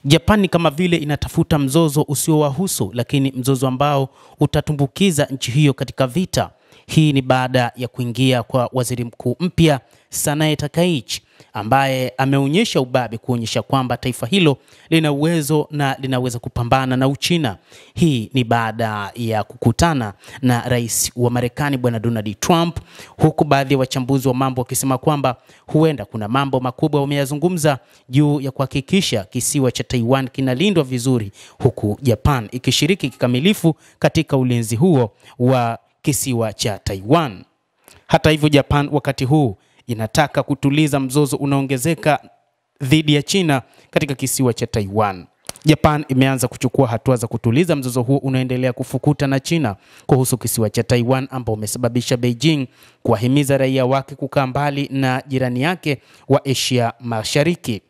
Japani kama vile inatafuta mzozo usiowahusu, lakini mzozo ambao utatumbukiza nchi hiyo katika vita. Hii ni baada ya kuingia kwa waziri mkuu mpya Sanae Takaichi, ambaye ameonyesha ubabe kuonyesha kwamba taifa hilo lina uwezo na linaweza kupambana na Uchina. Hii ni baada ya kukutana na rais wa Marekani bwana Donald Trump, huku baadhi ya wachambuzi wa mambo wakisema kwamba huenda kuna mambo makubwa wameyazungumza juu ya kuhakikisha kisiwa cha Taiwan kinalindwa vizuri, huku Japan ikishiriki kikamilifu katika ulinzi huo wa kisiwa cha Taiwan. Hata hivyo, Japan wakati huu inataka kutuliza mzozo unaongezeka dhidi ya China katika kisiwa cha Taiwan. Japan imeanza kuchukua hatua za kutuliza mzozo huo unaendelea kufukuta na China kuhusu kisiwa cha Taiwan, ambao umesababisha Beijing kuwahimiza raia wake kukaa mbali na jirani yake wa Asia Mashariki.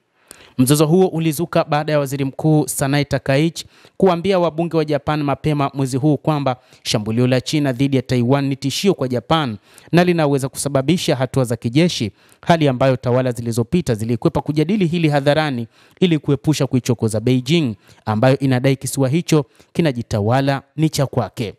Mzozo huo ulizuka baada ya waziri mkuu Sanae Takaichi kuambia wabunge wa Japan mapema mwezi huu kwamba shambulio la China dhidi ya Taiwan ni tishio kwa Japan na linaweza kusababisha hatua za kijeshi, hali ambayo tawala zilizopita zilikwepa kujadili hili hadharani ili kuepusha kuichokoza Beijing, ambayo inadai kisiwa hicho kinajitawala ni cha kwake.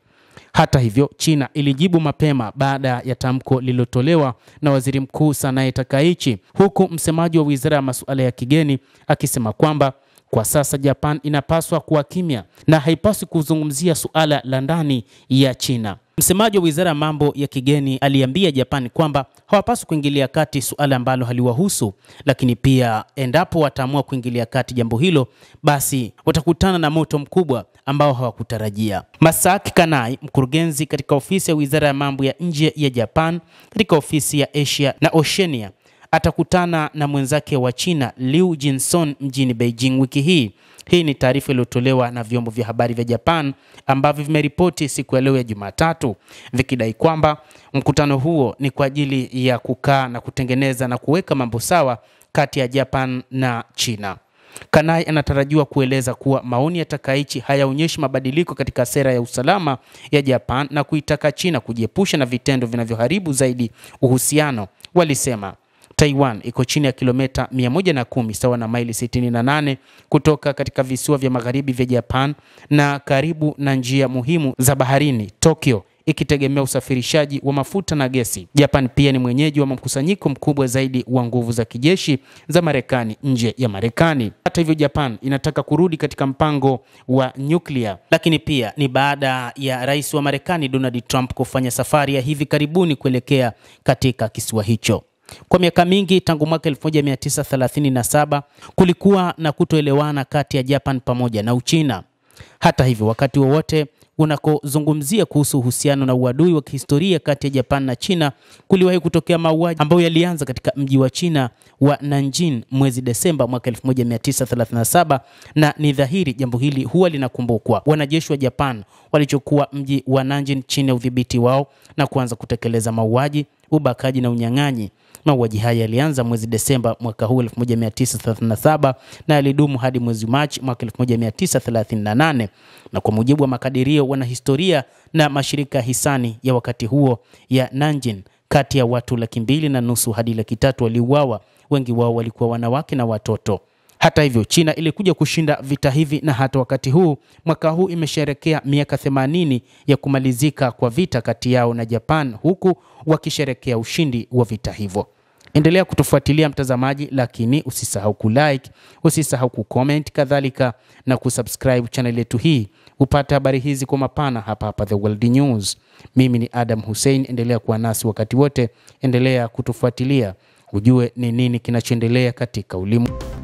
Hata hivyo, China ilijibu mapema baada ya tamko lililotolewa na waziri mkuu Sanae Takaichi, huku msemaji wa wizara ya masuala ya kigeni akisema kwamba kwa sasa Japan inapaswa kuwa kimya na haipaswi kuzungumzia suala la ndani ya China. Msemaji wa wizara ya mambo ya kigeni aliambia Japan kwamba hawapaswi kuingilia kati suala ambalo haliwahusu, lakini pia endapo wataamua kuingilia kati jambo hilo, basi watakutana na moto mkubwa ambao hawakutarajia. Masaki Kanai, mkurugenzi katika ofisi ya wizara ya mambo ya nje ya Japan katika ofisi ya Asia na Oceania, atakutana na mwenzake wa China Liu Jinson mjini Beijing wiki hii. Hii ni taarifa iliyotolewa na vyombo vya habari vya Japan ambavyo vimeripoti siku ya leo ya Jumatatu, vikidai kwamba mkutano huo ni kwa ajili ya kukaa na kutengeneza na kuweka mambo sawa kati ya Japan na China. Kanai anatarajiwa kueleza kuwa maoni ya Takaichi hayaonyeshi mabadiliko katika sera ya usalama ya Japan na kuitaka China kujiepusha na vitendo vinavyoharibu zaidi uhusiano. Walisema Taiwan iko chini ya kilomita 110 sawa na maili 68 kutoka katika visiwa vya magharibi vya Japan na karibu na njia muhimu za baharini, Tokyo ikitegemea usafirishaji wa mafuta na gesi. Japan pia ni mwenyeji wa mkusanyiko mkubwa zaidi wa nguvu za kijeshi za Marekani nje ya Marekani. Hata hivyo, Japan inataka kurudi katika mpango wa nyuklia, lakini pia ni baada ya rais wa Marekani Donald Trump kufanya safari ya hivi karibuni kuelekea katika kisiwa hicho. Kwa miaka mingi tangu mwaka 1937 kulikuwa na kutoelewana kati ya Japan pamoja na Uchina. Hata hivyo, wakati wowote unakozungumzia kuhusu uhusiano na uadui wa kihistoria kati ya Japan na China, kuliwahi kutokea mauaji ambayo yalianza katika mji wa China wa Nanjing mwezi Desemba mwaka 1937, na ni dhahiri jambo hili huwa linakumbukwa. Wanajeshi wa Japan walichukua mji wa Nanjing chini ya udhibiti wao na kuanza kutekeleza mauaji, ubakaji na unyang'anyi. Mauaji haya yalianza mwezi Desemba mwaka huu 1937 na yalidumu hadi mwezi Machi mwaka 1938, na kwa mujibu wa makadirio wanahistoria na mashirika hisani ya wakati huo ya Nanjing, kati ya watu 2.5 hadi 3 waliuawa. Wengi wao walikuwa wanawake na watoto. Hata hivyo, China ilikuja kushinda vita hivi, na hata wakati huu mwaka huu imesherekea miaka 80 ya kumalizika kwa vita kati yao na Japan, huku wakisherekea ushindi wa vita hivyo. Endelea kutufuatilia mtazamaji, lakini usisahau kulike, usisahau kucomment, kadhalika na kusubscribe channel yetu hii upate habari hizi kwa mapana hapa The World News. Mimi ni Adam Hussein, endelea kuwa nasi wakati wote, endelea kutufuatilia ujue ni nini kinachoendelea katika ulimwengu.